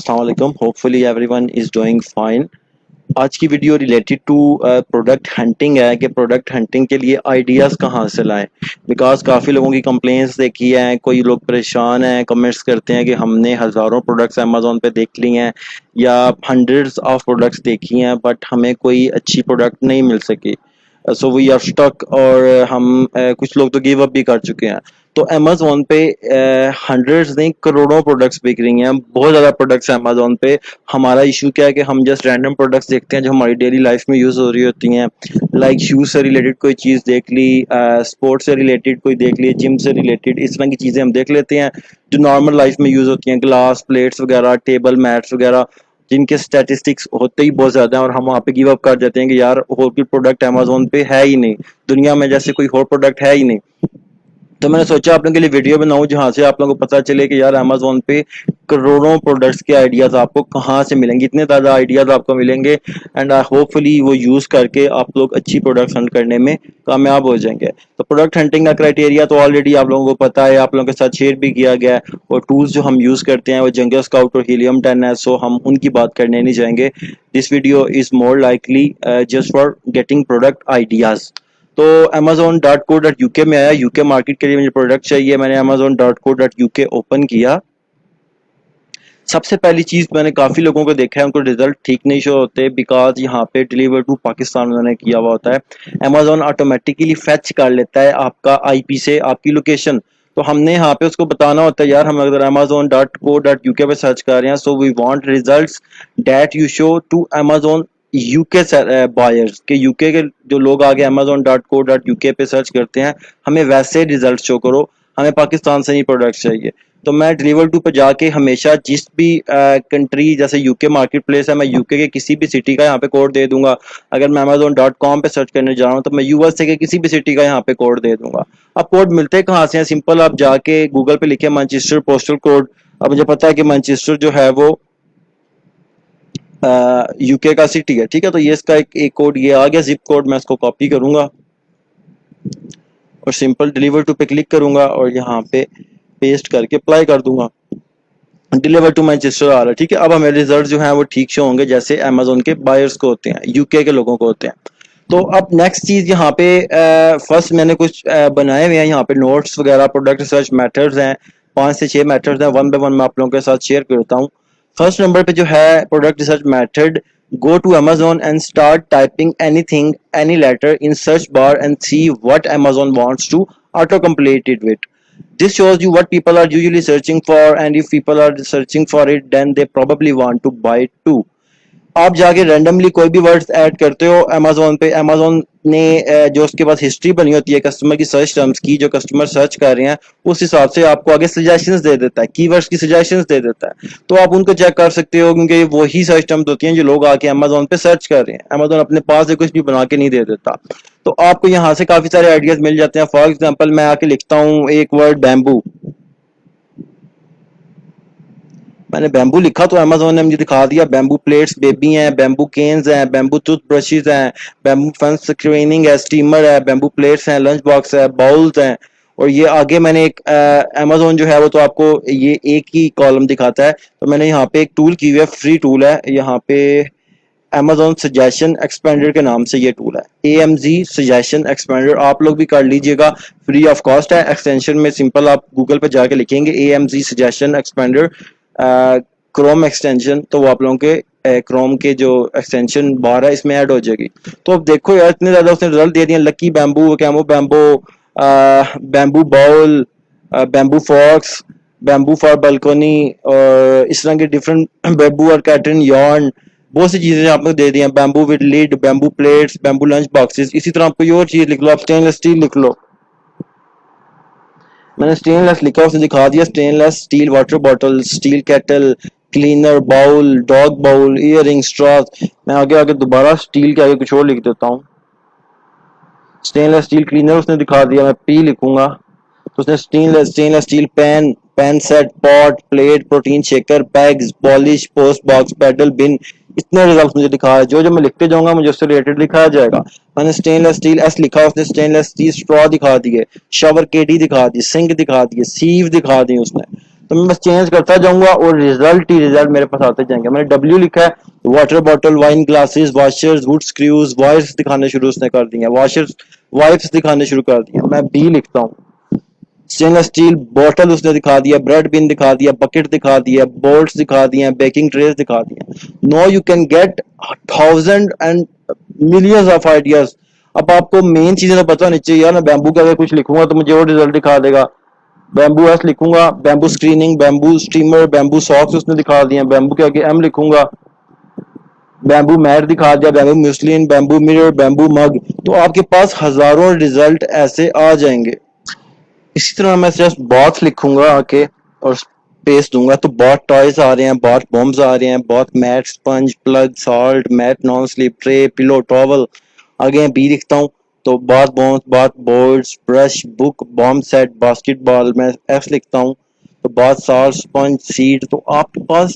अस्सलाम वालेकुम, hopefully everyone is doing fine. आज की video related to product hunting है कि प्रोडक्ट हंटिंग के लिए आइडियाज़ कहाँ से लाएं। बिकॉज काफ़ी लोगों की कंप्लेंट्स देखी हैं, कोई लोग परेशान हैं, कमेंट्स करते हैं कि हमने हज़ारों प्रोडक्ट्स अमेज़ोन पे देख ली हैं या हंड्रेड्स ऑफ प्रोडक्ट्स देखी हैं बट हमें कोई अच्छी प्रोडक्ट नहीं मिल सकी। सो वी आर स्टक और हम कुछ लोग तो गिव अप भी कर चुके हैं। तो अमेज़ोन पे हंड्रेड्स नहीं करोड़ों प्रोडक्ट्स बिक रही हैं, बहुत ज़्यादा प्रोडक्ट्स हैं अमेज़ोन पे। हमारा इशू क्या है कि हम जस्ट रैंडम प्रोडक्ट्स देखते हैं जो हमारी डेली लाइफ में यूज़ हो रही होती हैं। लाइक शूज़ से रिलेटेड कोई चीज़ देख ली, स्पोर्ट्स से रिलेटेड कोई देख ली, जिम से रिलेटेड, इस तरह की चीज़ें हम देख लेते हैं जो नॉर्मल लाइफ में यूज़ होती हैं। ग्लास प्लेट्स वगैरह, टेबल मैट्स वगैरह, जिनके स्टैटिस्टिक्स होते ही बहुत ज़्यादा हैं और हम वहाँ पे गिव अप कर देते हैं कि यार और कोई प्रोडक्ट अमेज़ोन पे है ही नहीं, दुनिया में जैसे कोई और प्रोडक्ट है ही नहीं। तो मैंने सोचा आप लोगों के लिए वीडियो बनाऊं जहां से आप लोगों को पता चले कि यार अमेज़ोन पे करोड़ों प्रोडक्ट्स के आइडियाज़ आपको कहां से मिलेंगे, इतने ज़्यादा आइडियाज़ आपको मिलेंगे एंड होपफुली वो यूज़ करके आप लोग अच्छी प्रोडक्ट्स हंट करने में कामयाब हो जाएंगे। तो प्रोडक्ट हंटिंग का क्राइटेरिया तो ऑलरेडी आप लोगों को पता है, आप लोगों के साथ शेयर भी किया गया है। और टूल्स जो हम यूज़ करते हैं वो जंगल स्काउट और हीलियम 10 है, सो हम उनकी बात करने नहीं जाएंगे। This video is more likely just for getting product ideas. तो amazon.co.uk में आया, यूके मार्केट के लिए मुझे प्रोडक्ट चाहिए, मैंने amazon.co.uk ओपन किया। सबसे पहली चीज़, मैंने काफ़ी लोगों को देखा है उनको रिजल्ट ठीक नहीं शो होते बिकॉज यहाँ पे डिलीवर टू पाकिस्तान उन्होंने किया हुआ होता है। अमेज़ोन ऑटोमेटिकली फेच कर लेता है आपका आईपी से आपकी लोकेशन। तो हमने यहाँ पे उसको बताना होता है यार हम अगर amazon.co.uk पे सर्च कर रहे हैं, so we want results that you show to Amazon UK buyers के, यूके के जो लोग आगे amazon.co.uk पे सर्च करते हैं हमें वैसे रिजल्ट शो करो, हमें पाकिस्तान से ही प्रोडक्ट चाहिए। तो मैं डिलीवर टू पे जाके हमेशा जिस भी कंट्री, जैसे यूके मार्केट प्लेस है, मैं यूके के किसी भी सिटी का यहाँ पे कोड दे दूंगा। अगर मैं amazon.com पे सर्च करने जा रहा हूँ तो मैं यूएसए के किसी भी सिटी का यहाँ पे कोड दे दूंगा। अब कोड मिलते कहाँ से हैं, सिंपल, आप जाके गूगल पे लिखे मैनचेस्टर पोस्टल कोड। अब मुझे पता है कि मैनचेस्टर जो है वो यूके का सिटी है, ठीक है। तो ये इसका एक कोड ये आ गया, जिप कोड, मैं इसको कॉपी करूंगा और सिंपल डिलीवर टू पे क्लिक करूंगा और यहाँ पे पेस्ट करके अप्लाई कर दूंगा। डिलीवर टू मैनचेस्टर आ रहा है, ठीक है। अब हमें रिजल्ट जो है वो ठीक से होंगे जैसे अमेज़ोन के बायर्स को होते हैं, यूके के लोगों को होते हैं। तो अब नेक्स्ट चीज यहाँ पे फर्स्ट मैंने कुछ बनाए हुए हैं यहाँ पे नोट्स वगैरह, प्रोडक्ट रिसर्च मेथड्स हैं, 5 से 6 मेथड्स हैं, वन बाय वन मैं आप लोगों के साथ शेयर करता हूँ। फर्स्ट नंबर पे जो है product research method, go to Amazon and start typing anything, any letter in search bar and see what Amazon wants to auto-complete it with. This shows you what people are usually searching for, and if people are searching for it then they probably want to buy it too. आप जाके randomly कोई भी words add करते हो Amazon पे, Amazon ने जो उसके पास हिस्ट्री बनी होती है कस्टमर की सर्च टर्म्स की, जो कस्टमर सर्च कर रहे हैं उस हिसाब से आपको आगे सजेशंस दे देता है, कीवर्ड्स की सजेशंस दे देता है। तो आप उनको चेक कर सकते हो क्योंकि वही सर्च टर्म्स होती हैं जो लोग आके अमेज़ोन पे सर्च कर रहे हैं। अमेज़ोन अपने पास से कुछ भी बना के नहीं दे देता। तो आपको यहाँ से काफी सारे आइडियाज मिल जाते हैं। फॉर एग्जाम्पल मैं आके लिखता हूँ एक वर्ड बैम्बू, मैंने बैम्बू लिखा तो अमेज़ोन ने मुझे दिखा दिया बैम्बू प्लेट्स बेबी हैं, बैम्बू केन्स हैं, बैम्बू टूथ ब्रशेज हैं, बैम्बू फन स्क्रीनिंग है, स्टीमर है, बैम्बू प्लेट्स हैं, लंच बॉक्स है, बाउल्स हैं। और ये आगे मैंने एक अमेज़ोन जो है वो तो आपको ये एक ही कॉलम दिखाता है, तो मैंने यहाँ पे एक टूल की हुई है, फ्री टूल है यहाँ पे, अमेज़ोन सजेशन एक्सपेंडर के नाम से ये टूल है, AMZ सजेशन एक्सपेंडर। आप लोग भी कर लीजिएगा, फ्री ऑफ कॉस्ट है। एक्सटेंशन में सिंपल आप गूगल पे जाके लिखेंगे AMZ suggestion expander Chrome extension, तो वो आप लोगों के क्रोम के जो एक्सटेंशन बार है इसमें ऐड हो जाएगी। तो अब देखो यार इतने ज्यादा उसने रिजल्ट दे दिए, lucky bamboo, camo bamboo, bamboo bowl, bamboo fox, bamboo for balcony, और इस तरह के डिफरेंट, बैम्बू और कैटरिन यॉर्न, बहुत सी चीजें आप लोग दे दी हैं। Bamboo with lid, bamboo plates, bamboo lunch boxes. इसी तरह आप कोई और चीज लिख लो, आप स्टेनलेस स्टील लिख लो, मैंने स्टेनलेस लिखा, उसने दिखा दिया stainless steel water bottle, steel kettle, cleaner, bowl, dog bowl, earring, straws. मैं आगे आगे दोबारा स्टील के आगे कुछ और लिख देता हूँ, स्टेनलेस स्टील क्लीनर उसने दिखा दिया, मैं पी लिखूंगा तो उसने stainless steel pan, pan set, pot, plate, protein shaker, bags, polish, post box, pedal, bin. इतने रिजल्ट मुझे दिखा है, जो जो मैं लिखते जाऊंगा मुझे उससे रिलेटेड लिखाया जाएगा। मैंने स्टेनलेस स्टील एस लिखा, उसने स्टेनलेस स्टील स्ट्रॉ दिखा दिए, शावर केडी दिखा दी, सिंक दिखा दिए, सीव दिखा दी उसने। तो मैं बस चेंज करता जाऊंगा और रिजल्ट ही रिजल्ट मेरे पास आते जाएंगे। मैंने डब्ल्यू लिखा है, water bottle, wine glasses, washers, wood screws, wires दिखाने शुरू उसने कर दिए, वॉशर्स वाइप्स दिखाने शुरू कर दिया। मैं बी लिखता हूँ, स्टेनलेस स्टील बॉटल उसने दिखा दिया, ब्रेड बिन दिखा दिया, बकेट दिखा दिया, बोल्ट्स दिखा दिए, बेकिंग ट्रेस दिखा दिया। No you can get thousand and millions of ideas. अब आपको मेन चीजें तो पता होनी चाहिए यार। मैं बैम्बू का अगर कुछ लिखूंगा तो मुझे वो रिजल्ट दिखा देगा। बैम्बू एस लिखूंगा, bamboo screening, bamboo steamer, bamboo socks उसने दिखा दिए। बैम्बू के आगे एम लिखूंगा, बैम्बू मैट दिखा दिया, बैम्बू म्यूसलिन, बैम्बू मिरर, बैम्बू मग। तो आपके पास हजारों रिजल्ट ऐसे आ जाएंगे। इसी तरह मैं जस्ट बॉथ लिखूंगा आके और स्पेस दूंगा तो बहुत टॉयज आ रहे हैं, बहुत बॉम्ब्स आ रहे हैं, बहुत mat, sponge, plug, salt, mat, non slip, tray, pillow, towel. आगे बी लिखता हूँ तो बहुत बॉम्ब्स, बहुत boards, brush, book, bomb set, basketball. मैं एफ लिखता हूँ तो बहुत सॉल्ट, स्पंज, सीड। तो आपके पास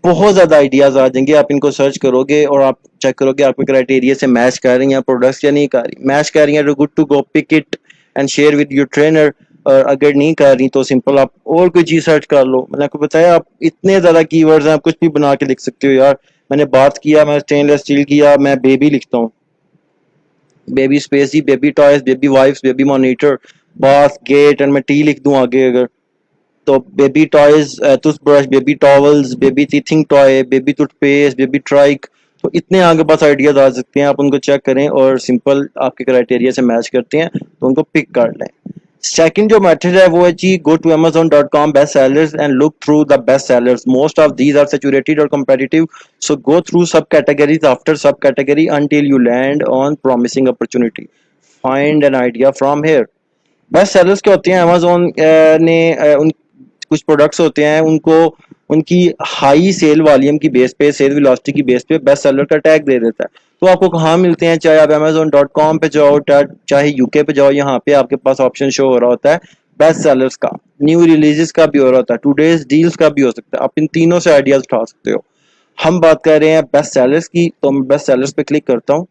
बहुत ज्यादा आइडियाज आ जाएंगे। आप इनको सर्च करोगे और आप चेक करोगे आपके क्राइटेरिया से मैच कर रही हैं प्रोडक्ट्स या नहीं कर रही। मैच कर रही हैं तो good to go, pick it and share with your trainer. और अगर नहीं कर रही तो सिंपल आप और कोई चीज सर्च कर लो। मैंने आपको बताया आप इतने ज्यादा कीवर्ड्स हैं, आप कुछ भी बना के लिख सकते हो यार। मैंने बात किया, मैं स्टेनलेस स्टील किया, मैं बेबी लिखता हूँ, baby spacey, baby toys, baby wipes, baby monitor, bath, gate, and मैं टी लिख दूं आगे अगर तो baby toys, toothbrush, baby towels, baby teething toy, baby toothpaste, baby trike. तो इतने आगे पास आइडियाज आ सकते हैं, आप उनको चेक करें और सिंपल आपके क्राइटेरिया से मैच करते हैं तो उनको पिक कर लें। सेकंड जो मेथड है वो है जी, go to amazon.com best sellers and look through the best sellers. Most of these are saturated और competitive, so go through subcategories after subcategory until you land on promising opportunity. Find an idea from here. Best sellers क्या होते हैं? Amazon ने उन कुछ products होते हैं उनको उनकी हाई सेल वॉल्यूम की बेस पे, सेल वेलोसिटी की बेस पे बेस्ट सेलर का टैग दे देता है। तो आपको कहाँ मिलते हैं? चाहे आप amazon.com पे जाओ, चाहे यूके पे जाओ, यहाँ पे आपके पास ऑप्शन शो हो रहा होता है बेस्ट सेलर्स का, न्यू रिलीजेस का भी हो रहा होता है, टूडेज डील्स का भी हो सकता है। आप इन तीनों से आइडियाज उठा सकते हो। हम बात कर रहे हैं बेस्ट सेलर्स की, तो मैं बेस्ट सेलर्स पे क्लिक करता हूँ।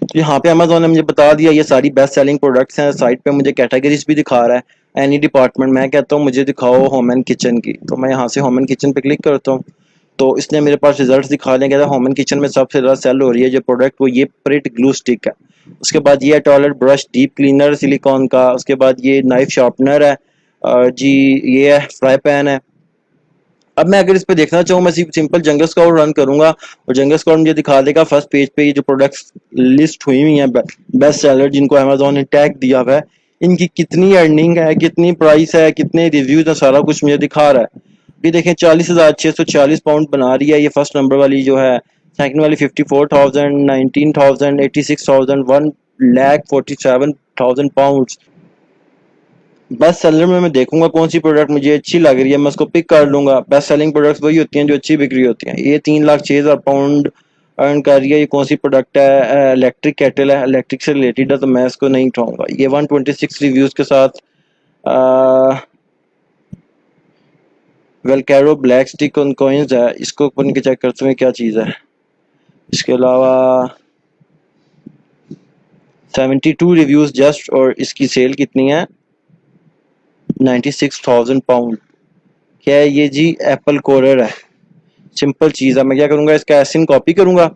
तो यहाँ पे अमेजोन ने मुझे बता दिया ये सारी बेस्ट सेलिंग प्रोडक्ट्स हैं। साइट पे मुझे कैटेगरीज भी दिखा रहा है, एनी डिपार्टमेंट। मैं कहता हूँ मुझे दिखाओ होम एंड किचन की, तो मैं यहाँ से होम एंड किचन पे क्लिक करता हूँ। तो इसने मेरे पास रिजल्ट्स दिखा दिए। कहता है होम एंड किचन में सबसे ज़्यादा सेल हो रही है जो प्रोडक्ट, वो ये प्रिट ग्लू स्टिक है। उसके बाद ये toilet brush deep cleaner silicon का। उसके बाद ये नाइफ शार्पनर है, जी ये है फ्राई पैन है। अब मैं अगर इस पे देखना चाहूँ, मैं सिंपल जंगल स्काउट रन करूंगा और जंगल स्काउट मुझे दिखा देगा फर्स्ट पेज पे ये जो प्रोडक्ट्स लिस्ट हुई हुई हैं बेस्ट सेलर, जिनको अमेजोन ने टैग दिया हुआ है, इनकी कितनी अर्निंग है, कितनी प्राइस है, कितने रिव्यूज है, सारा कुछ मुझे दिखा रहा है। ये देखें 40,640 बना रही है ये फर्स्ट नंबर वाली जो है। सेकंड वाली 54,000, 19,000, 86,000, 1,47,000 बेस्ट सेलर में मैं देखूंगा कौन सी प्रोडक्ट मुझे अच्छी लग रही है, मैं उसको पिक कर लूंगा। बेस्ट सेलिंग प्रोडक्ट्स वही होती हैं जो अच्छी बिक्री होती हैं। ये 3,06,000 अर्न कर रही है। ये कौन सी प्रोडक्ट है? इलेक्ट्रिक केटल है, इलेक्ट्रिक से रिलेटेड है, तो मैं इसको नहीं उठाऊंगा। ये 126 रिव्यूज के साथ वेलकैरो ब्लैक स्टिक ऑन कॉइन्स है, इसको बन के चेक करते हैं क्या चीज़ है। इसके अलावा 72 रिव्यूज जस्ट, और इसकी सेल कितनी है? 96,000 क्या है ये जी? एप्पल कोरर है। सिंपल चीज है। मैं क्या करूंगा, इसका एसिन कॉपी करूंगा।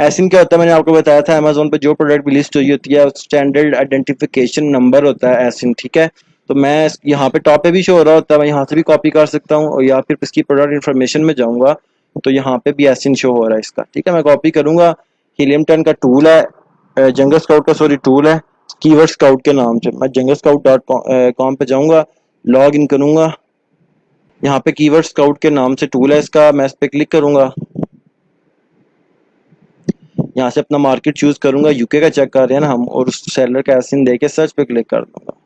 एसिन क्या होता है? मैंने आपको बताया था अमेजोन पे जो प्रोडक्ट लिस्ट हुई होती है स्टैंडर्ड आइडेंटिफिकेशन नंबर होता है एसिन, ठीक है। तो मैं यहाँ पे टॉप पे भी शो हो रहा होता है, मैं यहाँ से भी कॉपी कर सकता हूँ, और या फिर इसकी प्रोडक्ट इन्फॉर्मेशन में जाऊंगा तो यहाँ पे भी एसिन शो हो रहा है इसका, ठीक है। मैं कॉपी करूंगा। हीलियम 10 का टूल है, जंगल स्काउट का सॉरी टूल है, कीवर्ड स्काउट के नाम से। मैं जंगल स्काउट .com पे जाऊंगा, लॉग इन करूंगा। यहाँ पे कीवर्ड स्काउट के नाम से टूल है इसका, मैं इस पे क्लिक करूंगा। यहाँ से अपना मार्केट चूज करूंगा, यूके का चेक कर रहे हैं ना हम, और उस सेलर का एसिन देके सर्च पे क्लिक कर दूंगा।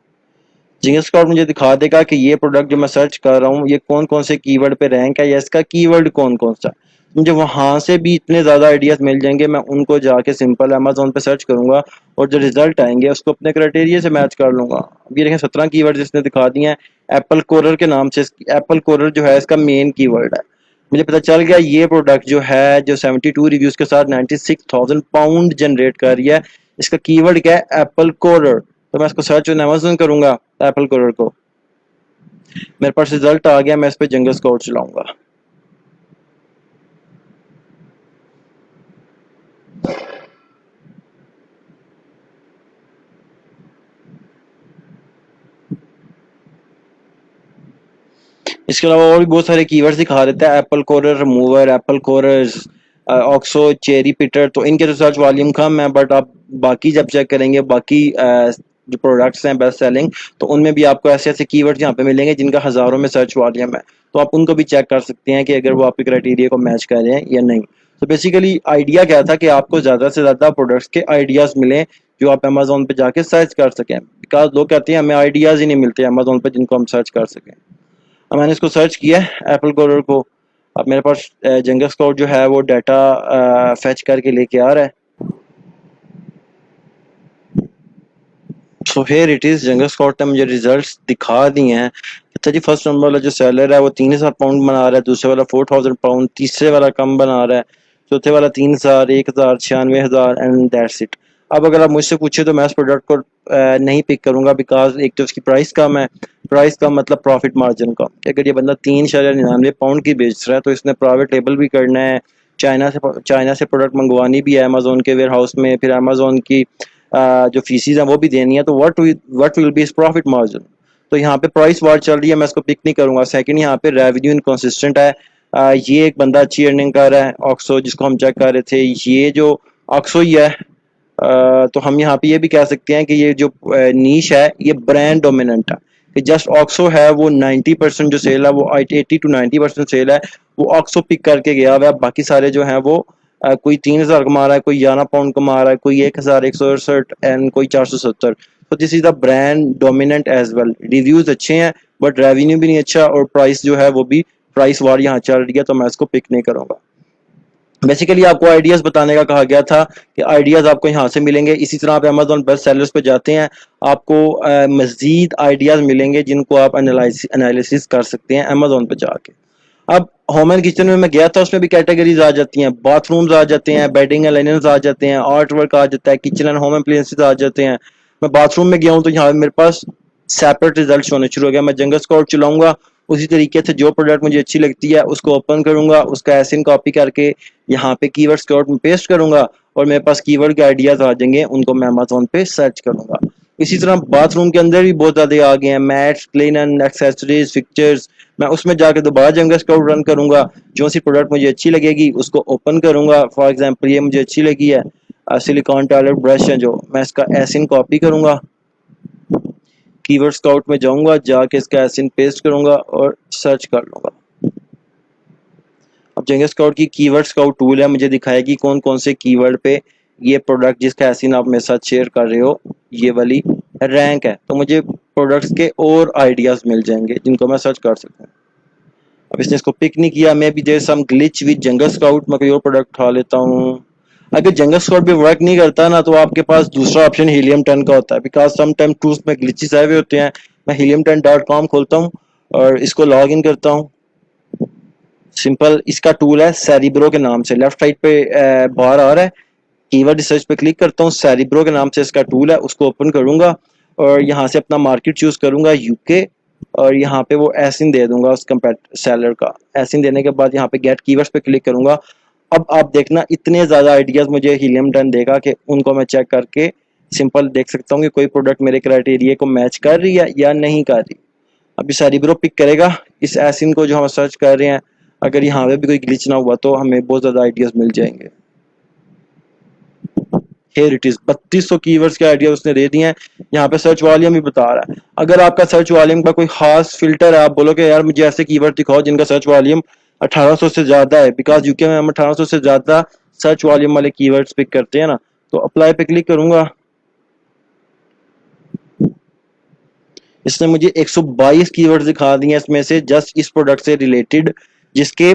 जिंगल स्काउट मुझे दिखा देगा कि ये प्रोडक्ट जो मैं सर्च कर रहा हूँ ये कौन कौन से कीवर्ड पे रैंक है, या इसका कीवर्ड कौन कौन सा। मुझे वहां से भी इतने ज्यादा आइडियाज मिल जाएंगे, मैं उनको जाके सिंपल अमेजोन पे सर्च करूंगा और जो रिजल्ट आएंगे उसको अपने क्राइटेरिया से मैच कर लूंगा। ये देखें 17 कीवर्ड इसने दिखा दिए हैं एप्पल कोरर के नाम से। एप्पल कोरर जो है इसका मेन कीवर्ड है। मुझे पता चल गया ये प्रोडक्ट जो है जो 72 रिव्यूज के साथ 96,000 जनरेट कर रही है, इसका कीवर्ड क्या है? एप्पल कोरर। तो मैं इसको सर्च ऑन अमेजोन करूंगा, एप्पल कुरियर को, मेरे पास रिजल्ट आ गया, मैं इस पर जंगल स्काउट चलाऊंगा। इसके अलावा और भी बहुत सारे कीवर्ड्स दिखा देता है, एप्पल कोरर रिमूवर, एप्पल कोरर्स, ऑक्सो, चेरी पिटर, तो इनके तो सर्च वॉल्यूम कम है, बट आप बाकी जब चेक करेंगे बाकी जो प्रोडक्ट्स हैं बेस्ट सेलिंग, तो उनमें भी आपको ऐसे ऐसे कीवर्ड्स यहाँ पे मिलेंगे जिनका हज़ारों में सर्च वॉल्यूम है, तो आप उनको भी चेक कर सकते हैं कि अगर वो आपके क्राइटेरिया को मैच कर रहे हैं या नहीं। तो बेसिकली आइडिया क्या था कि आपको ज़्यादा से ज़्यादा प्रोडक्ट्स के आइडियाज़ मिलें जो आप अमेजोन पे जाके सर्च कर सकें, बिकॉज लोग कहते हैं हमें आइडियाज़ ही नहीं मिलते अमेजोन पे जिनको हम सर्च कर सकें। अब मैंने इसको सर्च किया है एप्पल कोरर को, अब मेरे पास जंगल स्काउट जो है वो डाटा फेच करके लेके आ रहा है। So here it is, jungle scout ने मुझे रिजल्ट्स दिखा दिए हैं। अच्छा जी, फर्स्ट नंबर वाला जो सेलर है वो 3000 पाउंड बना रहा है, दूसरे वाला 4000 पाउंड, तीसरे वाला कम बना रहा है, चौथे वाला 3000, 1000, 96,000 एंड दैट्स इट। अब अगर आप मुझसे पूछे तो मैं इस प्रोडक्ट को नहीं पिक करूंगा, बिकॉज एक तो उसकी प्राइस कम है, प्राइस का मतलब प्रॉफिट मार्जिन का। अगर ये बंदा 3.99 पाउंड की बेच रहा है तो इसने प्राइवेट लेबल भी करना है, चाइना से प्रोडक्ट मंगवानी भी है अमेजोन के वेयर हाउस में, फिर अमेजोन की जो फीसिस हैं वो भी देनी है, तो what will be profit margin. तो यहाँ पे प्राइस वार चल रही है, मैं इसको पिक नहीं करूंगा। सेकंड, यहाँ पे रेवेन्यू इनकंसिस्टेंट है, ये एक बंदा अच्छी अर्निंग कर रहा है, ऑक्सो जिसको हम चेक कर रहे थे, ये जो ऑक्सो ही है, तो हम यहाँ पे ये भी कह सकते हैं कि ये जो नीश है ये ब्रांड डोमिनेंट है, कि जस्ट ऑक्सो है वो 90% जो सेल है वो 80 to 90% सेल है वो ऑक्सो पिक करके गया हुआ है। बाकी सारे जो हैं वो कोई 3000 कमा रहा है, कोई 11 पाउंड कमा रहा है, कोई 1168 एंड कोई 470। तो this is the brand dominant as well. Reviews अच्छे हैं बट रेवेन्यू भी नहीं अच्छा, और प्राइस जो है वो भी प्राइस वार यहाँ चल रही है, तो मैं इसको पिक नहीं करूंगा। बेसिकली आपको आइडियाज बताने का कहा गया था कि आइडियाज आपको यहाँ से मिलेंगे। इसी तरह आप अमेजोन बेस्ट सेलर्स पे जाते हैं, आपको मजीद आइडियाज मिलेंगे जिनको आप एनालिसिस कर सकते हैं अमेजोन पे जाके। अब होम एंड किचन में मैं गया था, उसमें भी कैटेगरीज आ जाती हैं, बाथरूम्स आ जाते हैं, बेडिंग एंड लिनन्स आ जाते हैं, आर्ट वर्क आ जाता है, किचन एंड होम अप्लायंसेस आ जाते हैं। मैं बाथरूम में गया हूँ तो यहाँ मेरे पास सेपरेट रिजल्ट होने शुरू हो गया। मैं जंगल स्काउट चलाऊंगा, उसी तरीके से जो प्रोडक्ट मुझे अच्छी लगती है उसको ओपन करूंगा, उसका एसिन कॉपी करके यहाँ पे कीवर्ड स्काउट में पेस्ट करूंगा और मेरे पास कीवर्ड के आइडियाज आ जाएंगे, उनको मैं अमेजोन पे सर्च करूंगा। इसी तरह बाथरूम के अंदर भी बहुत ज्यादा आ गए हैं, मैट्स, क्लीनर, एक्सेसरीज, फिक्चर्स। मैं उसमें जाकर दोबारा जंगल स्काउट रन करूंगा, जो सी प्रोडक्ट मुझे अच्छी लगेगी उसको ओपन करूंगा। फॉर एग्जांपल ये मुझे अच्छी लगी है, सिलिकॉन टॉयलेट ब्रश है, जो मैं इसका एसिन कॉपी करूंगा, कीवर्ड स्काउट में जाऊंगा, जाके इसका एसिन पेस्ट करूंगा और सर्च कर लूंगा। अब जंगल स्काउट की कीवर्ड स्काउट टूल है, मुझे दिखाएगी कौन कौन से कीवर्ड पे ये प्रोडक्ट जिसका एसिन आप मेरे साथ शेयर कर रहे हो ये वाली रैंक है, तो मुझे प्रोडक्ट्स के और आइडियाज मिल जाएंगे जिनको मैं सर्च कर सकता हूँ। अब इसने इसको पिक नहीं किया, मैं भी there some glitch with Jungle Scout, मैं कोई और प्रोडक्ट उठा लेता हूँ। अगर जंगल स्काउट भी वर्क नहीं करता ना तो आपके पास दूसरा ऑप्शन हीलियम 10 का होता है, बिकॉज सम टाइम टूल्स में ग्लिचेस आए हुए होते हैं। मैं helium10.com खोलता हूँ और इसको लॉग इन करता हूँ। सिंपल इसका टूल है सेरिब्रो के नाम से, लेफ्ट साइड पे बाहर आ रहा है, कीवर्ड रिसर्च पे क्लिक करता हूँ, सेरिब्रो के नाम से इसका टूल है, उसको ओपन करूंगा और यहाँ से अपना मार्केट चूज करूंगा यूके, और यहाँ पे वो एसिन दे दूंगा उस सेलर का। एसिन देने के बाद यहाँ पे गेट कीवर्ड्स पे क्लिक करूंगा। अब आप देखना इतने ज्यादा आइडियाज मुझे हीलियम 10 देगा कि उनको मैं चेक करके सिंपल देख सकता हूँ कि कोई प्रोडक्ट मेरे क्राइटेरिया को मैच कर रही है या नहीं कर रही। अभी सेरिब्रो पिक करेगा इस एसिन को जो हम सर्च कर रहे हैं, अगर यहाँ पे भी कोई ग्लिच ना हुआ तो हमें बहुत ज्यादा आइडियाज मिल जाएंगे। Here it is, 3200 कीवर्ड्स के आइडिया उसने दे दिए हैं। यहाँ पे सर्च वॉल्यूम भी बता रहा है। अगर आपका सर्च वॉल्यूम का कोई खास फिल्टर है, आप बोलो कि यार मुझे ऐसे कीवर्ड दिखाओ जिनका सर्च वॉल्यूम 1800 से ज्यादा है, बिकॉज यूके में हम 1800 से ज्यादा सर्च वॉल्यूम वाले कीवर्ड्स पिक करते हैं ना, तो अप्लाई पे क्लिक करूंगा। इसने मुझे 122 कीवर्ड्स दिखा दिए इसमें से जस्ट इस प्रोडक्ट से रिलेटेड, जिसके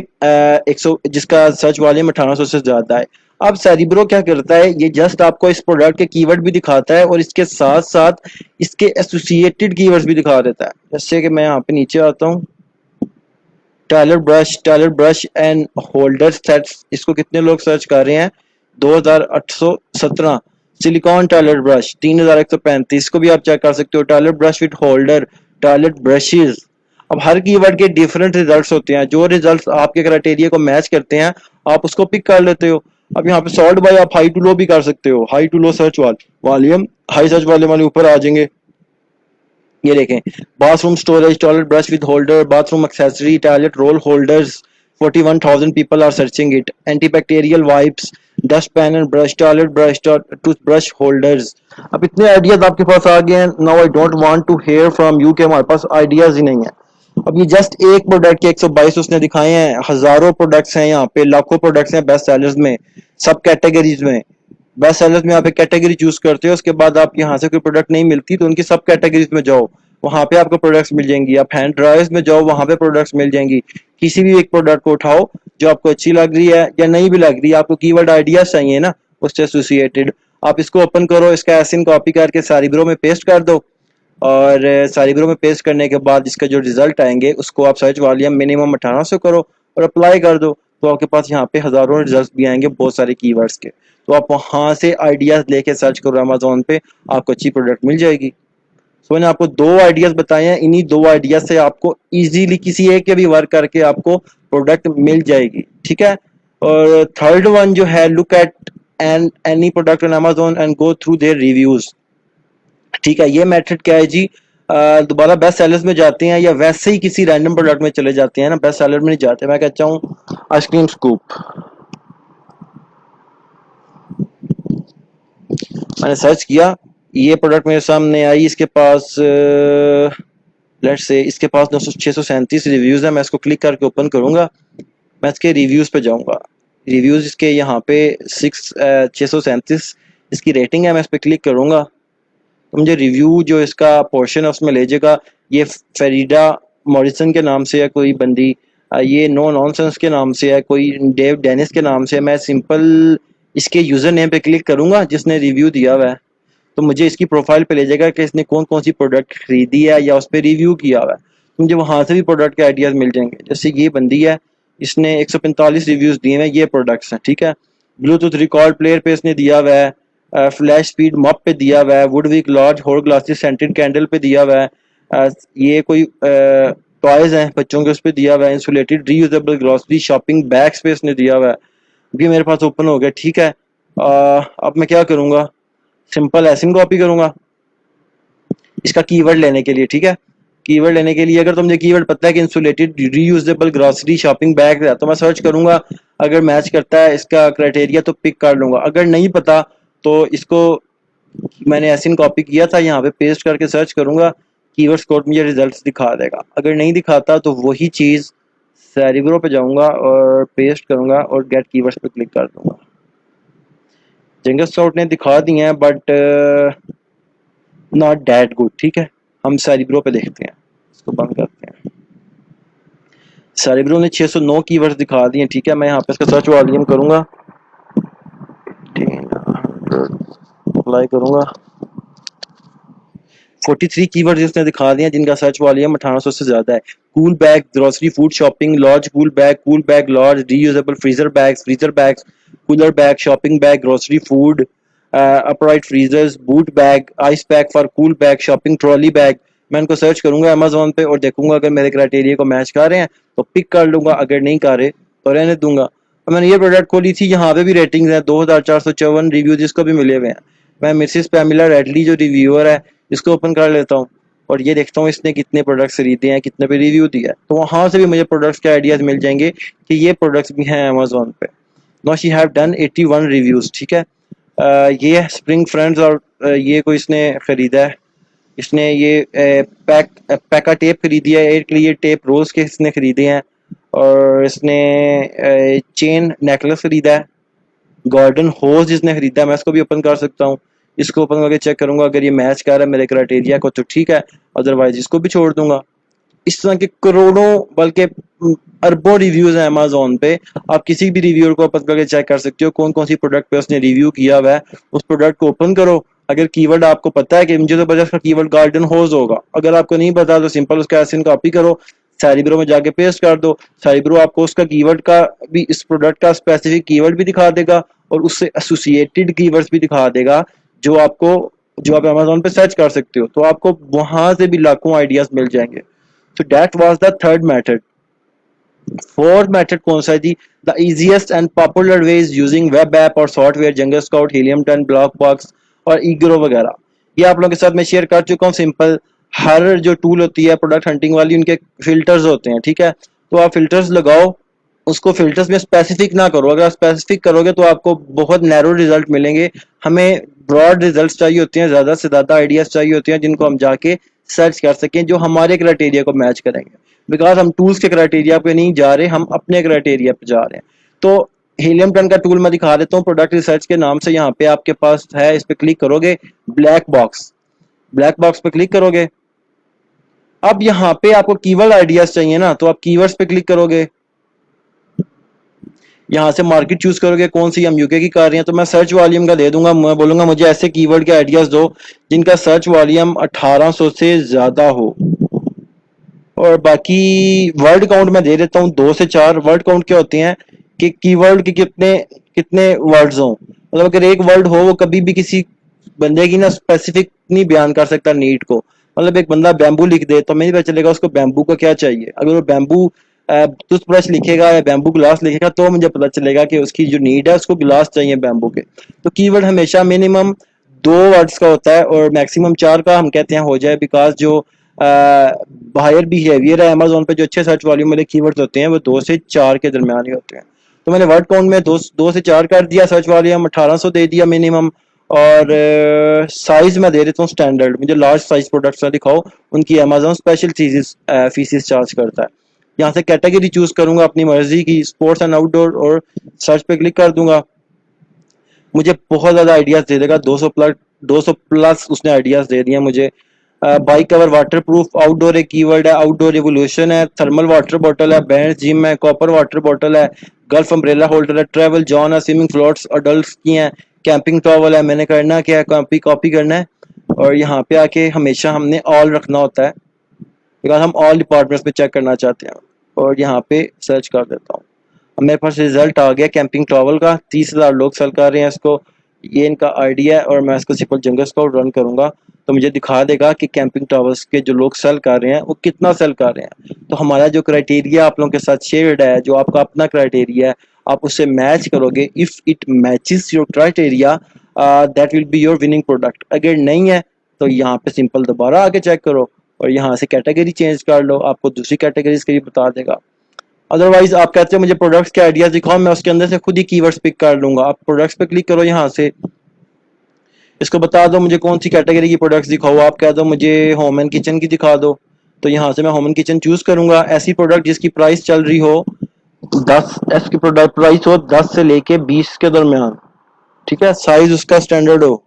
100 जिसका सर्च वॉल्यूम 1800 से ज्यादा है। अब सेरिब्रो क्या करता है, ये जस्ट आपको इस प्रोडक्ट के कीवर्ड भी दिखाता है और इसके साथ साथ इसके एसोसिएटेड कीवर्ड्स भी दिखा देता है। जैसे कि मैं यहाँ पे नीचे आता हूँ, Tyler brush and holder sets, इसको कितने लोग सर्च कर रहे हैं, 2817। सिलिकॉन टॉयलेट ब्रश 3135 को भी आप चेक कर सकते हो। Toilet brush with holder, toilet brushes. अब हर कीवर्ड के डिफरेंट रिजल्ट्स होते हैं, जो रिजल्ट्स आपके क्राइटेरिया को मैच करते हैं आप उसको पिक कर लेते हो। अब यहाँ पे सॉर्ट बाय आप हाई टू लो भी कर सकते हो, high to low search volume, high search volume वाले ऊपर आ जाएंगे। ये देखें, bathroom storage, toilet brush with holder, bathroom accessory, toilet roll holders, 41,000 people are searching it. Antibacterial wipes, dustpan and brush, toilet brush, toothbrush holders. अब इतने ideas आपके पास आ गए हैं। Now I don't want to hear from you कि हमारे पास ideas ही नहीं है। अब ये जस्ट एक प्रोडक्ट के 122 उसने दिखाए हैं, हजारों प्रोडक्ट्स हैं यहाँ पे, लाखों प्रोडक्ट्स हैं बेस्ट सेलर्स में, सब कैटेगरीज में। बेस्ट सेलर्स में आप एक कैटेगरी चूज करते हो, उसके बाद आप यहाँ से कोई प्रोडक्ट नहीं मिलती तो उनकी सब कैटेगरीज में जाओ, वहां पे आपको प्रोडक्ट्स मिल जाएंगी। आप हैंड ड्रायर्स में जाओ, वहां पे प्रोडक्ट्स मिल जाएंगी। किसी भी एक प्रोडक्ट को उठाओ जो आपको अच्छी लग रही है या नहीं भी लग रही है, आपको कीवर्ड आइडियाज चाहिए ना उससे एसोसिएटेड, आप इसको ओपन करो, इसका एसिन कॉपी करके सारी ब्रो में पेस्ट कर दो, और सारी ब्रो में पेस्ट करने के बाद इसका जो रिजल्ट आएंगे उसको आप सर्च वॉल्यूम मिनिमम 1800 करो और अप्लाई कर दो, तो आपके पास यहाँ पे हजारों रिजल्ट भी आएंगे बहुत सारे कीवर्ड्स के। तो आप वहां से आइडियाज लेके सर्च करो अमेजोन पे, आपको अच्छी प्रोडक्ट मिल जाएगी। सो मैंने आपको दो आइडियाज बताए हैं, इन्हीं दो आइडियाज से आपको इजीली किसी एक के भी वर्क करके आपको प्रोडक्ट मिल जाएगी, ठीक है। और थर्ड वन जो है, look at an any product on Amazon and go through their reviews. ठीक है, ये मेथड क्या है जी, दोबारा बेस्ट सेलर्स में जाते हैं या वैसे ही किसी रैंडम प्रोडक्ट में चले जाते हैं ना, बेस्ट सेलर में नहीं जाते। मैं कहता हूँ आइसक्रीम स्कूप, मैंने सर्च किया, ये प्रोडक्ट मेरे सामने आई, इसके पास लेट्स से इसके पास 637 रिव्यूज है। मैं इसको क्लिक करके ओपन करूंगा, मैं इसके रिव्यूज पे जाऊंगा, रिव्यूज इसके यहाँ पे 637 इसकी रेटिंग है। मैं इस पर क्लिक करूंगा तो मुझे रिव्यू जो इसका पोर्शन है उसमें ले जाएगा। ये फेरिडा मॉरिसन के नाम से है कोई बंदी, ये नो नॉनसेंस के नाम से है कोई, डेव डेनिस के नाम से है। मैं सिंपल इसके यूजर नेम पे क्लिक करूंगा जिसने रिव्यू दिया हुआ है, तो मुझे इसकी प्रोफाइल पे ले जाएगा कि इसने कौन कौन सी प्रोडक्ट खरीदी है या उस पर रिव्यू किया हुआ है, तो मुझे वहां से भी प्रोडक्ट के आइडियाज मिल जाएंगे। जैसे ये बंदी है, इसने 145 रिव्यूज दिए हैं, ये प्रोडक्ट्स हैं, ठीक है। ब्लूटूथ रिकॉर्ड प्लेयर पे इसने दिया हुआ है, फ्लैश स्पीड मॉप पे दिया हुआ है, WoodWick large hole glasses scented candle पे दिया हुआ है, ये कोई टॉयज हैं बच्चों के उस पर दिया हुआ है, insulated reusable grocery shopping bags पे इसने दिया हुआ है। भी मेरे पास ओपन हो गया, ठीक है। अब मैं क्या करूंगा, सिंपल एसिन कॉपी करूंगा इसका कीवर्ड लेने के लिए, ठीक है। कीवर्ड लेने के लिए अगर तो मुझे कीवर्ड पता है कि insulated reusable grocery shopping bag है तो मैं सर्च करूंगा, अगर मैच करता है इसका क्राइटेरिया तो पिक कर लूंगा। अगर नहीं पता तो इसको मैंने एसिन कॉपी किया था, यहाँ पे पेस्ट करके सर्च करूंगा, कीवर्ड कोड मुझे रिजल्ट्स दिखा देगा। अगर नहीं दिखाता तो वही चीज सेरिब्रो पे जाऊंगा और पेस्ट करूंगा और गेट कीवर्ड्स पे क्लिक कर दूंगा। जंगल स्काउट ने दिखा दिए हैं बट नॉट दैट गुड, ठीक है। हम सेरिब्रो पे देखते हैं, इसको बंद करते हैं। सेरिब्रो ने 609 कीवर्ड्स दिखा दिए, ठीक है। मैं यहाँ पे इसका सर्च वॉल्यूम करूंगा, अप्लाई करूंगा, 43 कीवर्ड्स इसने दिखा दिए जिनका सर्च वॉल्यूम 1800 से ज्यादा है। Cool bag, grocery, food shopping, large cool bag large, reusable freezer bags, cooler bag, shopping bag, grocery, food, upright freezers, boot bag, ice pack for cool bag, shopping trolley bag. मैं इनको search करूंगा Amazon पे और देखूंगा अगर मेरे criteria को match कर रहे हैं तो पिक कर लूंगा, अगर नहीं कर रहे तो रहने दूंगा। और मैंने ये प्रोडक्ट खोली थी, यहाँ पे भी रेटिंग्स हैं 2454 रिव्यूज इसको भी मिले हुए हैं। मैं मिसिस पैमिला रेडली जो रिव्यूअर है इसको ओपन कर लेता हूँ और ये देखता हूँ इसने कितने प्रोडक्ट्स खरीदे हैं, कितने पे रिव्यू दिया है, तो वहां से भी मुझे प्रोडक्ट्स के आइडियाज मिल जाएंगे कि ये प्रोडक्ट्स भी हैं अमेजोन पे। No she have done 81 reviews, ठीक है। ये स्प्रिंग फ्रेंड्स और ये कोई इसने खरीदा है, इसने ये पैका टेप खरीदी है, एयर क्लियर टेप रोल्स के इसने खरीदे हैं, और इसने चेन नेकलेस खरीदा है, गार्डन होज जिसने खरीदा है। मैं इसको भी ओपन कर सकता हूँ, इसको ओपन करके चेक करूंगा, अगर ये मैच कर रहा है मेरे क्राइटेरिया को तो ठीक है, अदरवाइज इसको भी छोड़ दूंगा। इस तरह के करोड़ों बल्कि अरबों रिव्यूज हैं अमेजोन पे, आप किसी भी रिव्यूअर को ओपन करके चेक कर सकते हो कौन कौन सी प्रोडक्ट पे उसने रिव्यू किया हुआ है। उस प्रोडक्ट को ओपन करो, अगर कीवर्ड आपको पता है कि मुझे तो बजाय उसका कीवर्ड गार्डन होज होगा, अगर आपको नहीं पता तो सिंपल उसका एसिन कॉपी करो, साइब्रो में जाके पेस्ट कर दो, साइब्रो आपको उसका कीवर्ड का भी, इस प्रोडक्ट का स्पेसिफिक कीवर्ड भी दिखा देगा और उससे एसोसिएटेड कीवर्ड्स भी दिखा देगा जो आप अमेजोन पे सर्च कर सकते हो, तो आपको वहां से भी लाखों आइडियाज मिल जाएंगे। So that was the third method. Fourth method कौन सा है जी? The easiest and popular way is using web app और software, Jungle Scout, Helium 10, Block Box और ईग्रो वगैरह। ये आप लोगों के साथ मैं शेयर कर चुका हूँ। सिंपल, हर जो टूल होती है प्रोडक्ट हंटिंग वाली, उनके फिल्टर्स होते हैं, ठीक है? तो आप फिल्टर्स लगाओ, उसको फिल्टर्स में स्पेसिफिक ना करो। अगर आप स्पेसिफिक करोगे तो आपको बहुत नैरो रिजल्ट मिलेंगे। हमें ब्रॉड रिजल्ट चाहिए होते हैं, ज्यादा से ज्यादा आइडियाज चाहिए होते हैं जिनको हम जाके सर्च कर सकें, जो हमारे क्राइटेरिया को मैच करेंगे। बिकॉज हम टूल्स के क्राइटेरिया पे नहीं जा रहे, हम अपने क्राइटेरिया पे जा रहे हैं। तो हीलियम 10 का टूल मैं दिखा देता हूँ, प्रोडक्ट रिसर्च के नाम से यहाँ पे आपके पास है। इस पे क्लिक करोगे, ब्लैक बॉक्स पे क्लिक करोगे। अब यहाँ पे आपको कीवर्ड आइडियाज चाहिए ना, तो आप कीवर्ड्स पे क्लिक करोगे। यहाँ से मार्केट चूज करोगे, कौन सी हम यूके की कर रहे हैं, तो मैं सर्च वॉल्यूम का दे दूंगा। मैं बोलूंगा मुझे ऐसे कीवर्ड के आइडियाज दो जिनका सर्च वॉल्यूम 1800 से ज्यादा हो। और बाकी वर्ड काउंट मैं दे देता हूँ 2 से 4। वर्ड काउंट क्या होते हैं कि कीवर्ड के कितने कितने वर्ड्स हों। मतलब अगर एक वर्ड हो, वो कभी भी किसी बंदे की ना स्पेसिफिक नहीं बयान कर सकता नीड को। मतलब एक बंदा बैम्बू लिख दे तो मुझे पता चलेगा उसको बैम्बू का क्या चाहिए। अगर वो बैम्बू टूथब्रश लिखेगा या बैम्बू ग्लास लिखेगा तो मुझे पता चलेगा कि उसकी जो नीड है उसको ग्लास चाहिए बैम्बू के। तो कीवर्ड हमेशा मिनिमम 2 वर्ड्स का होता है और मैक्सिमम 4 का हम कहते हैं हो जाए। बिकॉज जो बायर बिहेवियर है अमेजोन पे, जो अच्छे सर्च वॉल्यूम वाले कीवर्ड्स होते हैं वो 2 से 4 के दरमियान ही होते हैं। तो मैंने वर्ड काउंट में दो से चार कर दिया, सर्च वॉल्यूम 1800 दे दिया मिनिमम। और साइज मैं दे देता हूँ स्टैंडर्ड, मुझे लार्ज साइज प्रोडक्ट्स ना दिखाओ, उनकी अमेजोन स्पेशल चीजेस फीसेस चार्ज करता है। यहाँ से कैटेगरी चूज करूंगा अपनी मर्जी की, स्पोर्ट्स एंड आउटडोर, और सर्च पे क्लिक कर दूंगा। मुझे बहुत ज्यादा आइडियाज दे देगा, 200 प्लस उसने आइडियाज दे दिए मुझे। Bike cover, water proof, outdoor एक कीवर्ड है, आउटडोर रिवोल्यूशन है, थर्मल वाटर बॉटल है, बैंड जिम है, कॉपर वाटर बॉटल है, गल्फ अम्ब्रेला होल्डर है, ट्रेवल जॉन है, स्विमिंग फ्लोट्स अडल्ट की हैं, कैंपिंग टॉवल है। मैंने करना क्या है, कॉपी कॉपी करना है और यहाँ पे आके हमेशा हमने ऑल रखना होता है, बिकॉज हम ऑल डिपार्टमेंट्स में चेक करना चाहते हैं। और यहाँ पे सर्च कर देता हूँ, मेरे पास रिजल्ट आ गया कैंपिंग टॉवल का। 30,000 लोग सेल कर रहे हैं इसको, ये इनका आइडिया है। और मैं इसको सिंपल जंगल स्काउट रन करूंगा तो मुझे दिखा देगा कि कैंपिंग टॉवर्स के जो लोग सेल कर रहे हैं वो कितना सेल कर रहे हैं। तो हमारा जो क्राइटेरिया आप लोगों के साथ शेयर्ड है, जो आपका अपना क्राइटेरिया है, आप उससे मैच करोगे। If it matches your criteria, that will be your winning product. अगर नहीं है तो यहाँ पे सिंपल दोबारा आके चेक करो और यहाँ से कैटेगरी चेंज कर लो, आपको दूसरी कैटेगरीज के भी बता देगा। अदरवाइज आप कहते हो मुझे प्रोडक्ट्स के आइडियाज दिखाओ, मैं उसके अंदर से खुद ही कीवर्ड्स पिक कर लूंगा। आप प्रोडक्ट्स पे क्लिक करो, यहाँ से इसको बता दो मुझे कौन सी कैटेगरी की प्रोडक्ट्स दिखाओ। आप कह दो मुझे होम एंड किचन की दिखा दो, तो यहाँ से मैं होम एंड किचन चूज करूंगा। ऐसी प्रोडक्ट जिसकी प्राइस चल रही हो 10, इसकी प्रोडक्ट प्राइस हो 10 से लेके 20 के दरमियान, ठीक है? साइज उसका स्टैंडर्ड हो।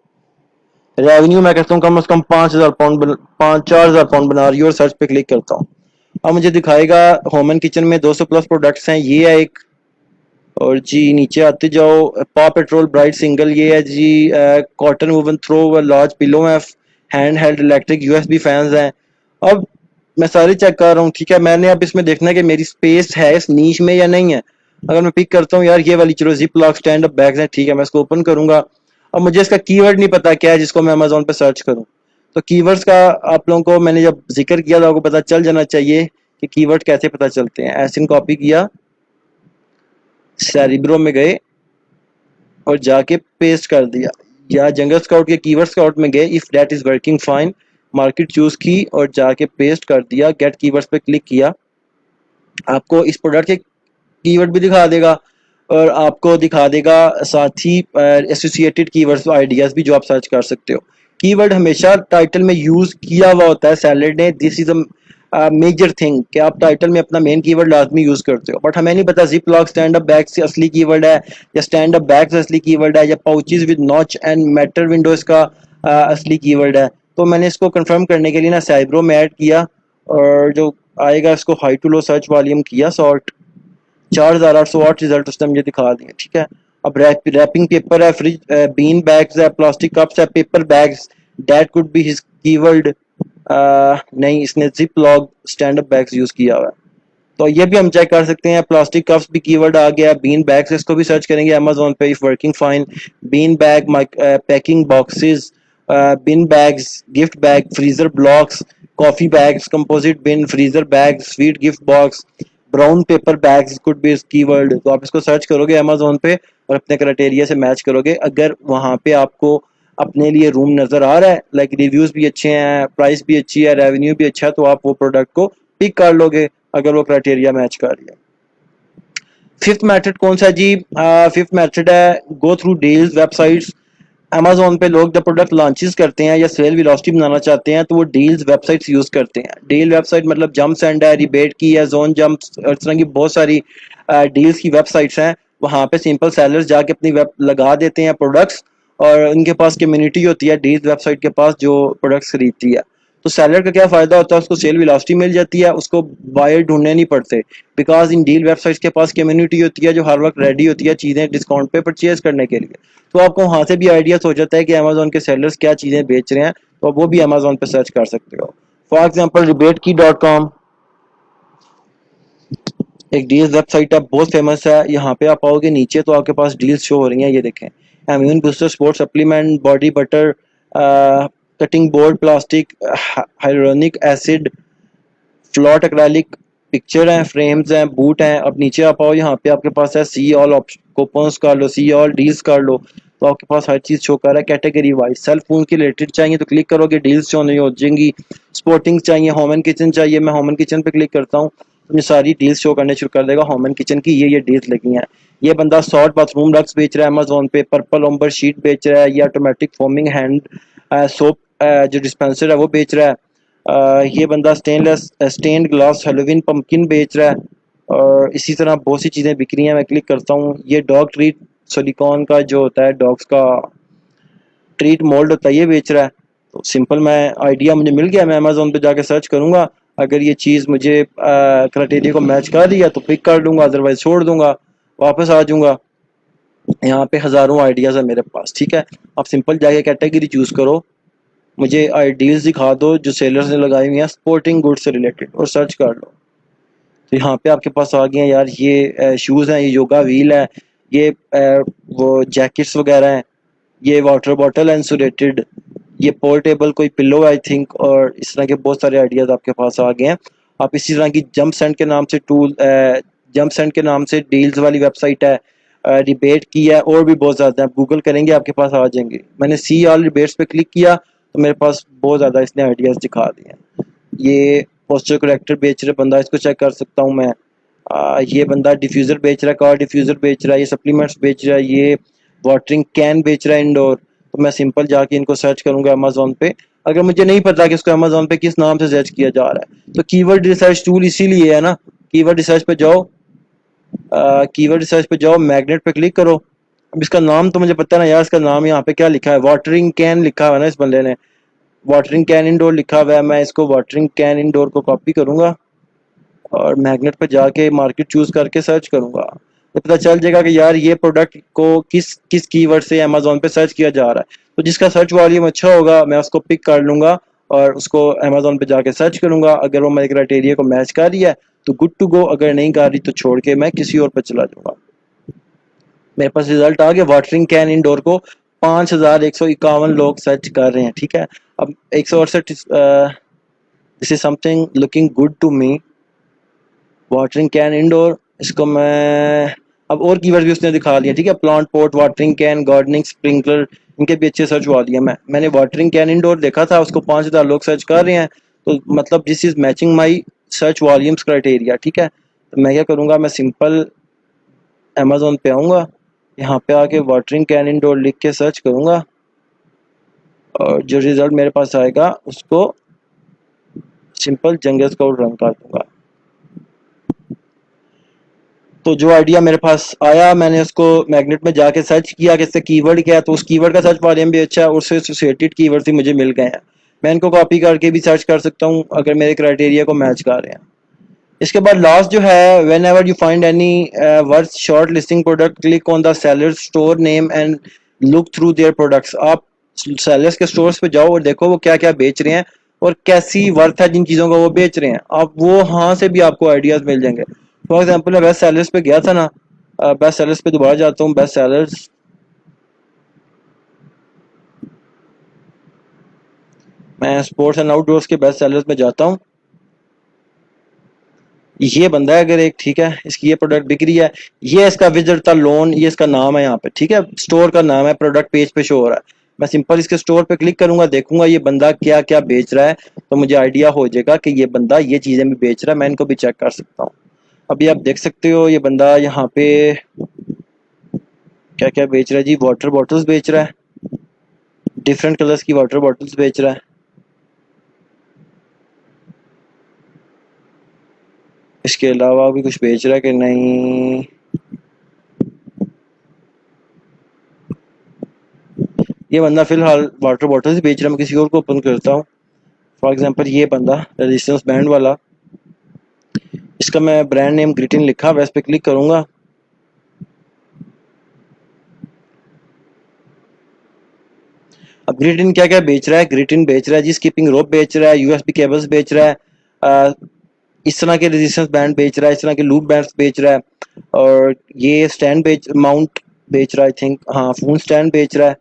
रेवेन्यू मैं कहता हूँ कम से कम 5,000 पाउंड, 4,000 पाउंड बना रही हो। और सर्च पे क्लिक करता हूँ, अब मुझे दिखाएगा होम एंड किचन में 200 प्लस प्रोडक्ट्स हैं, ये है एक। और जी नीचे आते जाओ, पॉ पेट्रोल ब्राइट सिंगल, ये है जी। Cotton woven throw large pillow है, hand held electric USB fans हैं। अब मैं सारे चेक कर रहा हूँ, ठीक है? मैंने अब इसमें देखना है कि मेरी स्पेस है इस नीश में या नहीं है। अगर मैं पिक करता हूँ यार ये वाली, चलो zip lock stand up bags है, ठीक है, मैं इसको ओपन करूंगा। अब मुझे इसका कीवर्ड नहीं पता क्या है जिसको मैं अमेजोन पे सर्च करूँ। तो कीवर्ड्स का आप लोगों को मैंने जब जिक्र किया था, आपको पता चल जाना चाहिए कि कीवर्ड कैसे पता चलते हैं। एसिन कॉपी किया, सेरिब्रो में गए और जाके पेस्ट कर दिया, या जंगल स्काउट के कीवर्ड स्काउट में गए, if that is working fine, market choose की और जाके पेस्ट कर दिया। गेट कीवर्ड्स पे क्लिक किया, आपको इस प्रोडक्ट के कीवर्ड भी दिखा देगा और आपको दिखा देगा साथ ही एसोसिएटेड कीवर्ड्स आइडियाज भी जो आप सर्च कर सकते हो। कीवर्ड हमेशा टाइटल में यूज किया हुआ होता है सैलड ने, this is a major thing कि आप टाइटल में अपना मेन कीवर्ड लाजमी यूज करते हो। बट हमें नहीं पता zip lock stand up bag से असली कीवर्ड है या स्टैंड अप बैग से असली कीवर्ड है या pouches with notch and metal Windows का असली कीवर्ड है। तो मैंने इसको कंफर्म करने के लिए ना साइब्रो में ऐड किया और जो आएगा इसको high to low search volume किया, सॉर्ट 4,808 रिजल्ट उसने मुझे दिखा दिए, ठीक है? अब रैपिंग पेपर है, फ्रिज बीन बैग्स है, प्लास्टिक कप्स है, paper bags, that could be his keyword. नहीं, इसने zip lock stand up bags use किया हुआ है। तो ये भी हम चेक कर सकते हैं। प्लास्टिक कप्स भी कीवर्ड आ गया, बीन बैग्स इसको भी सर्च करेंगे अमेजोन पे, if working fine, bean bag, packing boxes, bin bags, gift bag, freezer blocks, coffee bags, composite bin, freezer bag, sweet gift box, brown paper bags could be keyword. तो आप इसको search करोगे Amazon पे और अपने criteria से match करोगे। अगर वहां पे आपको अपने लिए रूम नजर आ रहा है, लाइक रिव्यूज भी अच्छे हैं, प्राइस भी अच्छी है, रेवेन्यू भी अच्छा है, तो आप वो प्रोडक्ट को पिक कर लोगे अगर वो क्राइटेरिया मैच कर रही है। फिफ्थ मेथड कौन सा जी? फिफ्थ मेथड है go through deals websites. Amazon पे लोग जब प्रोडक्ट लॉन्चेस करते हैं या सेल वेलोसिटी बनाना चाहते हैं तो वो डील्स वेबसाइट्स यूज करते हैं। डील वेबसाइट मतलब जंप सेंड है, रिबेट की है, जोन जंप, इस तरह की बहुत सारी डील्स की वेबसाइट्स हैं। वहां पे सिंपल सेलर्स जाके अपनी वेब लगा देते हैं प्रोडक्ट्स, और उनके पास कम्युनिटी होती है डील्स वेबसाइट के पास जो प्रोडक्ट्स खरीदती है। तो सेलर का क्या फायदा होता है, उसको सेल वेलोसिटी मिल जाती है, उसको बायर ढूंढने नहीं पड़ते, बिकॉज इन डील वेबसाइट्स के पास कम्युनिटी होती है जो हर वक्त रेडी होती है चीजें डिस्काउंट पे परचेज करने के लिए। तो आपको वहां से भी आइडिया हो जाता है कि अमेजोन के सेलर्स क्या चीजें बेच रहे हैं, तो वो भी अमेजोन पे सर्च कर सकते हो। फॉर एग्जाम्पल रिबेट की .com एक डील्स वेबसाइट है, बहुत फेमस है। यहाँ पे आप आओगे नीचे तो आपके पास डील्स शो हो रही हैं, ये देखें। Immune booster, sports supplement, body butter, cutting board, plastic, hyaluronic acid, float acrylic, picture हैं, फ्रेम्स हैं, बूट हैं। अब नीचे आप आओ, यहाँ पे आपके पास है सी ऑल कूपन्स कर लो, सी ऑल डील्स कर लो, तो आपके पास हर चीज शो कर रहा है कैटेगरी वाइज। सेल फोन के रिलेटेड चाहिए तो क्लिक करोगे, डील्स शो नहीं हो जाएंगी। स्पोर्टिंग चाहिए, होम एंड किचन चाहिए, मैं होम एंड किचन पे क्लिक करता हूँ तो मुझे सारी डील्स शो करने शुरू कर देगा होम एंड किचन की। ये डील्स लगी हैं। ये बंदा सॉर्ट बाथरूम रग्स बेच रहा है अमेजोन पे, पर्पल ओम्बर शीट बेच रहा है, ये ऑटोमेटिक फोमिंग हैंड सोप जो डिस्पेंसर है वो बेच रहा है। ये बंदा stainless stained glass Halloween pumpkin बेच रहा है, और इसी तरह बहुत सी चीज़ें बिक रही हैं। मैं क्लिक करता हूँ, ये डॉग ट्रीट सिलिकॉन का जो होता है डॉग्स का ट्रीट मोल्ड होता है ये बेच रहा है। तो सिंपल मैं आइडिया मुझे मिल गया, मैं अमेजोन पे जाके सर्च करूंगा, अगर ये चीज़ मुझे क्राइटेरिया को मैच कर रही है तो पिक कर लूंगा, अदरवाइज छोड़ दूंगा, वापस आ जाऊंगा। यहाँ पे हज़ारों आइडियाज़ है मेरे पास, ठीक है। आप सिंपल जाके कैटेगरी चूज़ करो, मुझे आइडियाज़ दिखा दो जो सेलर्स ने लगाई हुई हैं स्पोर्टिंग गुड्स से रिलेटेड, और सर्च कर लो। तो यहाँ पे आपके पास आ गए हैं यार, ये शूज़ हैं, ये योगा व्हील है, ये वो जैकेट्स वगैरह हैं, ये वाटर बॉटल है इंसुलेटेड, ये पोर्टेबल कोई पिल्लो आई थिंक, और इस तरह के बहुत सारे आइडियाज़ आपके पास आ गए हैं। आप इसी तरह की जंप सेंड के नाम से जंप सेंड के नाम से डील्स वाली वेबसाइट है, रिबेट की है, और भी बहुत ज़्यादा है। आप गूगल करेंगे आपके पास आ जाएंगे। मैंने सी ऑल रिबेट्स पे क्लिक किया तो मेरे पास बहुत ज़्यादा इसने आइडियाज़ दिखा दिए हैं। ये पोस्टर करेक्टर बेच रहे बंदा, इसको चेक कर सकता हूँ मैं। ये बंदा डिफ्यूज़र बेच रहा है, कार डिफ्यूज़र बेच रहा है, ये सप्लीमेंट्स बेच रहा है, ये वाटरिंग कैन बेच रहा है इंडोर। तो मैं सिंपल जाके इनको सर्च करूंगा अमेजोन पे। अगर मुझे नहीं पता कि इसको अमेजोन पे किस नाम से सर्च किया जा रहा है, तो कीवर्ड रिसर्च टूल इसीलिए है ना। कीवर्ड रिसर्च पे जाओ, कीवर्ड रिसर्च पे जाओ, मैग्नेट पे क्लिक करो। अब इसका नाम तो मुझे पता है ना यार, इसका नाम यहाँ पे क्या लिखा है, वाटरिंग कैन लिखा हुआ है ना इस बंदे ने, वाटरिंग कैन इंडोर लिखा हुआ है। मैं इसको वाटरिंग कैन इंडोर को कॉपी करूंगा और मैग्नेट पे जाके मार्केट चूज करके सर्च करूंगा, तो पता चल जाएगा कि यार ये प्रोडक्ट को किस किस कीवर्ड से अमेजोन पे सर्च किया जा रहा है। तो जिसका सर्च वॉल्यूम अच्छा होगा मैं उसको पिक कर लूंगा और उसको अमेजोन पे जाके सर्च करूंगा। अगर वो मेरे क्राइटेरिया को मैच कर रही है तो गुड टू गो, अगर नहीं कर रही तो छोड़ के मैं किसी और पे चला जाऊंगा। मेरे पास रिजल्ट आ गया, वाटरिंग कैन इंडोर को 5151 लोग सर्च कर रहे हैं, ठीक है। अब 168, this is something looking good to me. Watering can indoor, इसको मैं अब और कीवर्ड भी उसने दिखा दिया, ठीक है। Plant pot, watering can, gardening, sprinkler, इनके भी अच्छे सर्च हुआ दिया। मैंने वाटरिंग कैन इंडोर देखा था, उसको 5000 लोग सर्च कर रहे हैं, तो मतलब this is matching my search volumes criteria, ठीक है। तो मैं क्या करूँगा, मैं सिंपल अमेजोन पे आऊँगा, यहाँ पे आके वाटरिंग कैन इंडोर लिख के सर्च करूँगा और जो रिजल्ट मेरे पास आएगा उसको सिंपल जंगल स्काउट रन कर दूंगा। तो जो आइडिया मेरे पास आया मैंने उसको मैग्नेट में जाके सर्च किया कि इससे कीवर्ड क्या है, तो उस कीवर्ड का सर्च वॉल्यूम भी अच्छा है और उससे एसोसिएटेड कीवर्ड भी मुझे मिल गए हैं। मैं इनको कॉपी करके भी सर्च कर सकता हूँ अगर मेरे क्राइटेरिया को मैच कर रहे हैं। इसके बाद लास्ट जो है, when ever you find any worth short listing product click on the seller store name and look through their products. आप सेलर्स के स्टोर्स पे जाओ और देखो वो क्या क्या बेच रहे हैं और कैसी वर्थ है जिन चीज़ों का वो बेच रहे हैं, आप वो हाँ से भी आपको आइडियाज़ मिल जाएंगे। फॉर एग्जांपल मैं बेस्ट सेलर्स पे गया था ना, बेस्ट सेलर्स पे दोबारा जाता हूँ, बेस्ट सेलर्स, मैं स्पोर्ट्स एंड आउटडोर्स के बेस्ट सेलर्स में जाता हूँ। ये बंदा है अगर एक, ठीक है, इसकी ये प्रोडक्ट बिक रही है, ये इसका विजिट था लोन, ये इसका नाम है यहाँ पे, ठीक है, स्टोर का नाम है, प्रोडक्ट पेज पे शो हो रहा है। मैं सिंपल इसके स्टोर पे क्लिक करूंगा, देखूंगा ये बंदा क्या क्या बेच रहा है, तो मुझे आइडिया हो जाएगा कि ये बंदा ये चीजें भी बेच रहा है, मैं इनको भी चेक कर सकता हूँ। अभी आप देख सकते हो ये बंदा यहाँ पे क्या क्या बेच रहा है जी, वाटर बॉटल्स बेच रहा है, डिफरेंट कलर्स की वाटर बॉटल्स बेच रहा है। इसके अलावा भी कुछ बेच रहा है कि नहीं, ये बंदा फिलहाल वाटर बॉटल्स बेच रहा है। मैं किसी और को ओपन करता हूँ, फॉर एग्जांपल ये बंदा रेजिस्टेंस बैंड वाला, इसका मैं ब्रांड नेम ग्रिटिन लिखा, मैं इस पे क्लिक करूंगा। अब ग्रिटिन क्या क्या बेच रहा है, ग्रिटिन बेच रहा है जी स्कीपिंग रोप बेच रहा है, यूएसबी केबल्स बेच रहा है, इस तरह के रेजिस्टेंस बैंड बेच रहा है, इस तरह के लूप बैंड्स बेच रहा है, और ये स्टैंड बेच माउंट बेच रहा है, आई थिंक, हाँ, फोन स्टैंड बेच रहा है,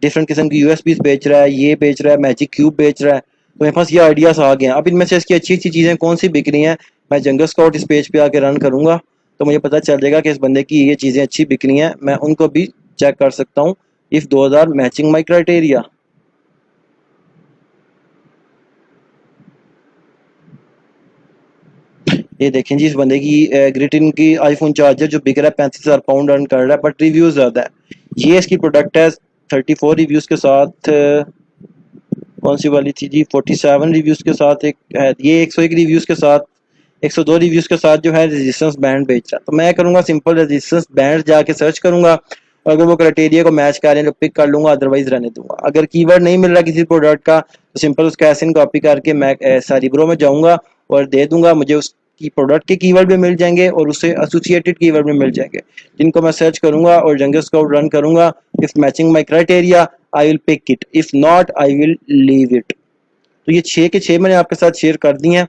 डिफरेंट किस्म की यूएसबी बेच रहा है, ये बेच रहा है, मैजिक क्यूब बेच रहा है। तो मेरे पास ये आइडियाज आ गए हैं। अब इनमें से इसकी अच्छी अच्छी चीज़ें कौन सी बिक रही हैं, मैं जंगल स्काउट इस पेज पे आके रन करूंगा, तो मुझे पता चल जाएगा कि इस बंदे की ये चीज़ें अच्छी बिक रही हैं, मैं उनको भी चेक कर सकता हूँ इफ़ 2000 मैचिंग माई क्राइटेरिया। ये देखें जी, इस बंदे की ग्रिटिन की आईफोन चार्जर जो बिक रहा है 35,000 पाउंड अर्न कर रहा है, बट रिव्यूज ज़्यादा है। ये इसकी प्रोडक्ट है 34 रिव्यूज़ के साथ, कौन सी वाली थी जी, 47 रिव्यूज़ के साथ एक है, ये 101 रिव्यूज़ के साथ, 102 रिव्यूज़ के साथ जो है रेजिस्टेंस बैंड बेच रहा है। तो मैं करूँगा सिंपल रेजिस्टेंस बैंड जाके सर्च करूँगा, और अगर वो क्राइटेरिया को मैच करें तो पिक कर लूँगा, अदरवाइज रहने दूंगा। अगर कीवर्ड नहीं मिल रहा किसी प्रोडक्ट का, तो सिंपल उसका एसिन कॉपी करके मैं सारिब्रो में जाऊँगा और दे दूंगा, मुझे उसकी प्रोडक्ट के कीवर्ड भी मिल जाएंगे और उससे एसोसिएटेड कीवर्ड भी मिल जाएंगे, जिनको मैं सर्च करूँगा और जंगल स्काउट रन करूँगा। If matching my criteria I will pick it, if not I will leave it. तो ये 6 के 6 मैंने आपके साथ शेयर कर दी हैं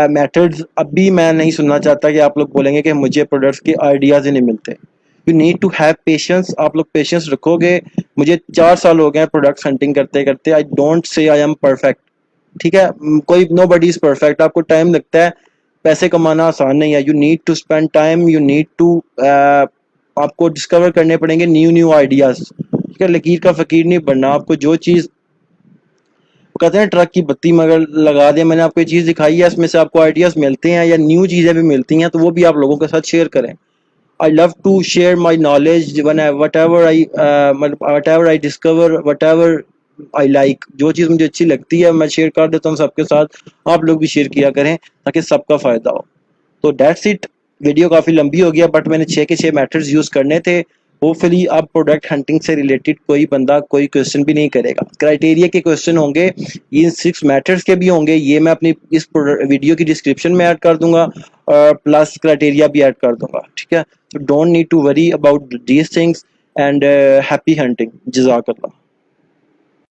मेथड्स। अभी मैं नहीं सुनना चाहता कि आप लोग बोलेंगे कि मुझे प्रोडक्ट्स के आइडियाज़ ही नहीं मिलते। You need to have patience, आप लोग पेशेंस रखोगे। मुझे 4 साल हो गए प्रोडक्ट्स हंटिंग करते करते, I don't say I am perfect, ठीक है, कोई नो बडी इज़ परफेक्ट, आपको टाइम लगता है, पैसे कमाना आसान नहीं है, you need to spend time, you need to आपको डिस्कवर करने पड़ेंगे न्यू न्यू आइडियाज़, ठीक है, लकीर का फ़कीर नहीं बनना। आपको जो चीज़, वो कहते हैं ट्रक की बत्ती मगर लगा दें, मैंने आपको ये चीज़ दिखाई है, इसमें से आपको आइडियाज़ मिलते हैं या न्यू चीज़ें भी मिलती हैं, तो वो भी आप लोगों के साथ शेयर करें। I love to share my knowledge when whatever I discover, whatever I like, जो चीज़ मुझे अच्छी लगती है मैं शेयर कर देता हूँ सबके साथ, आप लोग भी शेयर किया करें ताकि सबका फ़ायदा हो। तो दैट्स इट, वीडियो काफ़ी लंबी हो गया, बट मैंने 6 के 6 मेथड्स यूज़ करने थे। होपफुली अब प्रोडक्ट हंटिंग से रिलेटेड कोई बंदा कोई क्वेश्चन भी नहीं करेगा। क्राइटेरिया के क्वेश्चन होंगे, इन 6 मेथड्स के भी होंगे, ये मैं अपनी इस वीडियो की डिस्क्रिप्शन में ऐड कर दूंगा, और प्लस क्राइटेरिया भी ऐड कर दूंगा, ठीक है। So don't need to worry about these things, and happy hunting. Jazakallah.